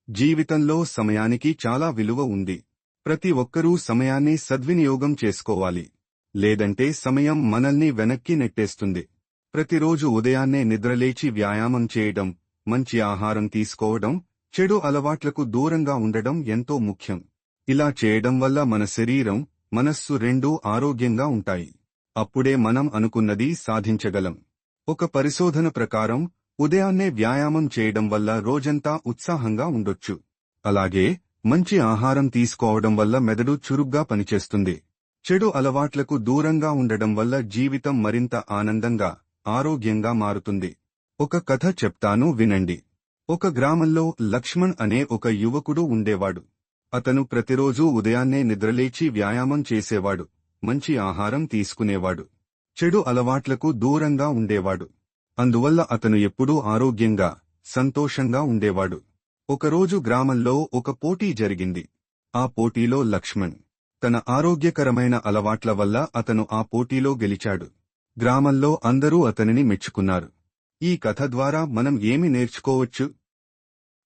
జీవితంలో సమయానికి చాలా విలువ ఉంది. ప్రతి ఒక్కరూ సమయాన్ని సద్వినియోగం చేసుకోవాలి. లేదంటే సమయం మనల్ని వెనక్కి నెట్టేస్తుంది. ప్రతిరోజు ఉదయాన్నే నిద్రలేచి వ్యాయామం చేయడం, మంచి ఆహారం తీసుకోవడం, చెడు అలవాట్లకు దూరంగా ఉండడం ఎంతో ముఖ్యం. ఇలా చేయడం వల్ల మన శరీరం, మనస్సు రెండూ ఆరోగ్యంగా ఉంటాయి. అప్పుడే మనం అనుకున్నది సాధించగలం. ఒక పరిశోధన ప్రకారం ఉదయాన్నే వ్యాయామం చేయడం వల్ల రోజంతా ఉత్సాహంగా ఉండొచ్చు. అలాగే మంచి ఆహారం తీసుకోవడం వల్ల మెదడు చురుగ్గా పనిచేస్తుంది. చెడు అలవాట్లకు దూరంగా ఉండడం వల్ల జీవితం మరింత ఆనందంగా, ఆరోగ్యంగా మారుతుంది. ఒక కథ చెప్తాను వినండి. ఒక గ్రామంలో లక్ష్మణ్ అనే ఒక యువకుడు ఉండేవాడు. అతను ప్రతిరోజూ ఉదయాన్నే నిద్రలేచి వ్యాయామం చేసేవాడు, మంచి ఆహారం తీసుకునేవాడు, చెడు అలవాట్లకు దూరంగా ఉండేవాడు. అందువల్ల అతను ఎప్పుడూ ఆరోగ్యంగా, సంతోషంగా ఉండేవాడు. ఒకరోజు గ్రామంలో ఒక పోటీ జరిగింది. ఆ పోటీలో లక్ష్మణ్ తన ఆరోగ్యకరమైన అలవాట్ల వల్ల అతను ఆ పోటీలో గెలిచాడు. గ్రామంలో అందరూ అతనిని మెచ్చుకున్నారు. ఈ కథ ద్వారా మనం ఏమి నేర్చుకోవచ్చు?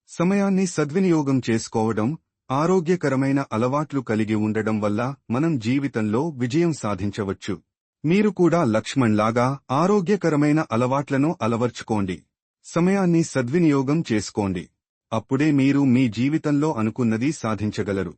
సమయాన్ని సద్వినియోగం చేసుకోవడం, ఆరోగ్యకరమైన అలవాట్లు కలిగి ఉండడం వల్ల మనం జీవితంలో విజయం సాధించవచ్చు. మీరు కూడా లక్ష్మణ్ లాగా ఆరోగ్యకరమైన అలవాట్లను అలవర్చుకోండి. సమయాన్ని సద్వినియోగం చేసుకోండి. అప్పుడే మీరు మీ జీవితంలో అనుకున్నది సాధించగలరు.